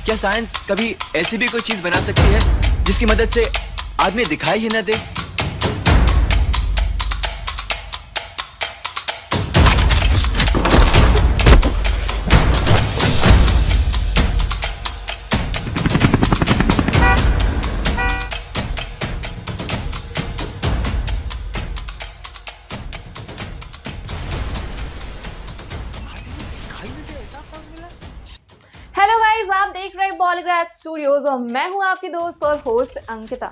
क्या साइंस कभी ऐसी भी कोई चीज बना सकती है जिसकी मदद से आदमी दिखाई ही न दे? हेलो गाइस, आप देख रहे हैं बॉलीग्राड स्टूडियोज और मैं हूं आपकी दोस्त और होस्ट अंकिता।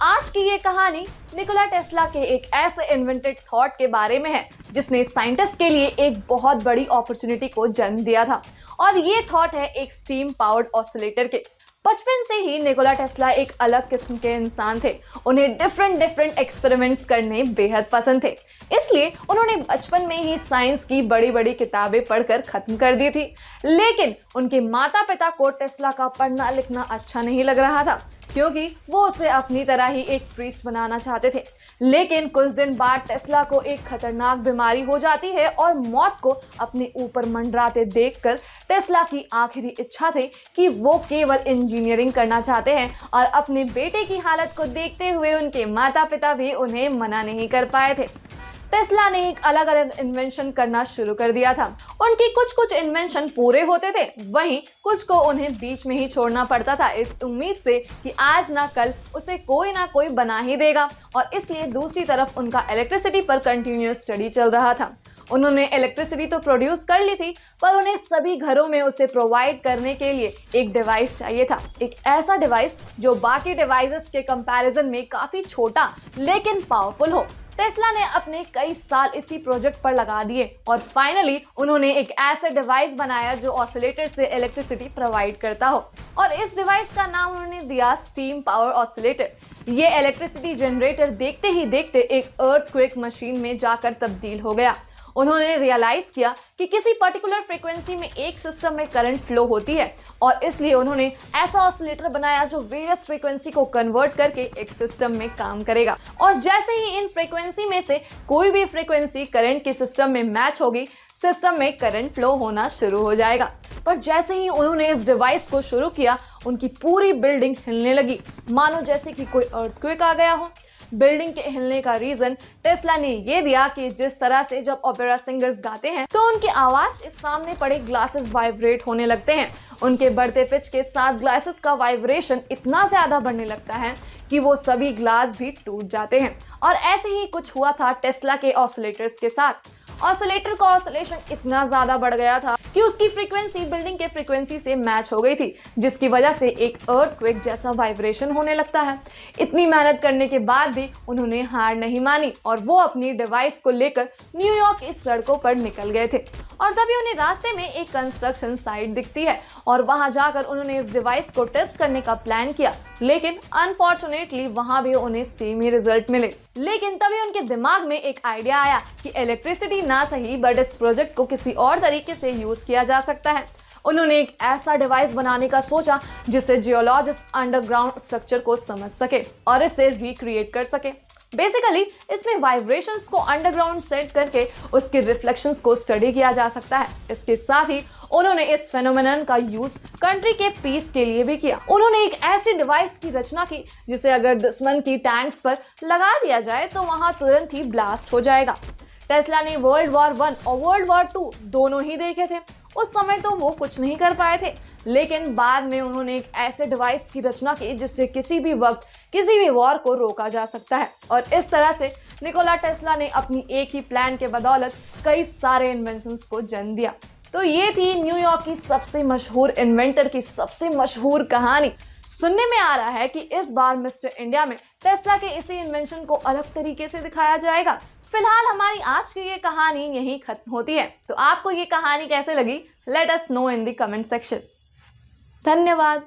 आज की ये कहानी निकोला टेस्ला के एक ऐसे इन्वेंटेड थॉट के बारे में है जिसने साइंटिस्ट के लिए एक बहुत बड़ी अपॉर्चुनिटी को जन्म दिया था। और ये थॉट है एक स्टीम पावर्ड ऑसिलेटर के। बचपन से ही निकोला टेस्ला एक अलग किस्म के इंसान थे। उन्हें डिफरेंट एक्सपेरिमेंट्स करने बेहद पसंद थे, इसलिए उन्होंने बचपन में ही साइंस की बड़ी बड़ी किताबें पढ़कर खत्म कर दी थी। लेकिन उनके माता पिता को टेस्ला का पढ़ना लिखना अच्छा नहीं लग रहा था, क्योंकि वो उसे अपनी तरह ही एक प्रीस्ट बनाना चाहते थे। लेकिन कुछ दिन बाद टेस्ला को एक खतरनाक बीमारी हो जाती है और मौत को अपने ऊपर मंडराते देखकर टेस्ला की आखिरी इच्छा थी कि वो केवल इंजीनियरिंग करना चाहते हैं। और अपने बेटे की हालत को देखते हुए उनके माता पिता भी उन्हें मना नहीं कर पाए थे। टेस्ला ने एक अलग अलग इन्वेंशन करना शुरू कर दिया था। उनकी कुछ इन्वेंशन पूरे होते थे, वहीं कुछ को उन्हें बीच में ही छोड़ना पड़ता था, इस उम्मीद से कि आज ना कल उसे कोई ना कोई बना ही देगा। और इसलिए दूसरी तरफ उनका इलेक्ट्रिसिटी पर कंटिन्यूअस स्टडी चल रहा था। उन्होंने इलेक्ट्रिसिटी तो प्रोड्यूस कर ली थी, पर उन्हें सभी घरों में उसे प्रोवाइड करने के लिए एक डिवाइस चाहिए था। एक ऐसा डिवाइस जो बाकी डिवाइसेस के कंपैरिजन में काफी छोटा लेकिन पावरफुल हो। टेस्ला ने अपने कई साल इसी प्रोजेक्ट पर लगा दिए और फाइनली उन्होंने एक ऐसा डिवाइस बनाया जो ऑसिलेटर से इलेक्ट्रिसिटी प्रोवाइड करता हो। और इस डिवाइस का नाम उन्होंने दिया स्टीम पावर ऑसिलेटर। ये इलेक्ट्रिसिटी जनरेटर देखते ही देखते एक अर्थक्वेक मशीन में जाकर तब्दील हो गया। उन्होंने रियलाइज किया कि किसी पर्टिकुलर फ्रीक्वेंसी में एक सिस्टम में करंट फ्लो होती है, और इसलिए उन्होंने ऐसा ऑसिलेटर बनाया जो वेरियस फ्रीक्वेंसी को कन्वर्ट करके एक सिस्टम में काम करेगा। और जैसे ही इन फ्रीक्वेंसी में से कोई भी फ्रीक्वेंसी करंट के सिस्टम में मैच होगी, सिस्टम में करंट फ्लो होना शुरू हो जाएगा। पर जैसे ही उन्होंने इस डिवाइस को शुरू किया, उनकी पूरी बिल्डिंग हिलने लगी, मानो जैसे कि कोई अर्थक्वेक आ गया हो। बिल्डिंग के हिलने का रीजन टेस्ला ने ये दिया कि जिस तरह से जब ओपेरा सिंगर्स गाते हैं तो उनकी आवाज से सामने पड़े ग्लासेस वाइब्रेट होने लगते हैं। उनके बढ़ते पिच के साथ ग्लासेस का वाइब्रेशन इतना ज्यादा बढ़ने लगता है कि वो सभी ग्लास भी टूट जाते हैं। और ऐसे ही कुछ हुआ था टेस्ला के ऑसिलेटर्स के साथ। ऑसिलेटर का ऑसिलेशन इतना ज्यादा बढ़ गया था कि उसकी फ्रीक्वेंसी बिल्डिंग के फ्रीक्वेंसी से मैच हो गई थी, जिसकी वजह से एक अर्थक्वेक जैसा वाइब्रेशन होने लगता है। इतनी मेहनत करने के बाद भी उन्होंने हार नहीं मानी और वो अपनी डिवाइस को लेकर न्यूयॉर्क की सड़कों पर निकल गए थे। और तभी उन्हें रास्ते में एक कंस्ट्रक्शन साइट दिखती है और वहां जाकर उन्होंने इस डिवाइस को टेस्ट करने का प्लान किया। लेकिन अनफॉर्चुनेटली वहां भी उन्हें सेम ही रिजल्ट मिले। लेकिन तभी उनके दिमाग में एक आइडिया आया कि इलेक्ट्रिसिटी ना सही, बट इस प्रोजेक्ट को किसी और तरीके से यूज किया जा सकता है। उन्होंने एक ऐसा डिवाइस बनाने का सोचा जिससे जियोलॉजिस्ट अंडरग्राउंड स्ट्रक्चर को समझ सके और इसे रिक्रिएट कर सके। बेसिकली इसमें वाइब्रेशंस को अंडरग्राउंड सेट करके उसके रिफ्लेक्शंस को स्टडी किया जा सकता है। इसके साथ ही उन्होंने इस फेनोमेनन का यूज कंट्री के पीस के लिए भी किया। उन्होंने एक ऐसी डिवाइस की रचना की जिसे अगर दुश्मन की टैंक्स पर लगा दिया जाए तो वहां तुरंत ही ब्लास्ट हो जाएगा। टेस्ला ने वर्ल्ड वॉर 1 और वर्ल्ड वॉर 2 दोनों ही देखे थे। उस समय तो वो कुछ नहीं कर पाए थे, लेकिन बाद में उन्होंने एक ऐसे डिवाइस की रचना की जिससे किसी भी वक्त किसी भी वॉर को रोका जा सकता है। और इस तरह से निकोला टेस्ला ने अपनी एक ही प्लान के बदौलत कई सारे इन्वेंशंस को जन्म दिया। तो ये थी न्यूयॉर्क की सबसे मशहूर इन्वेंटर की सबसे मशहूर कहानी। सुनने में आ रहा है कि इस बार मिस्टर इंडिया में टेस्ला के इसी इन्वेंशन को अलग तरीके से दिखाया जाएगा। फिलहाल हमारी आज की ये कहानी यहीं खत्म होती है। तो आपको ये कहानी कैसे लगी? Let us know in the comment section. धन्यवाद।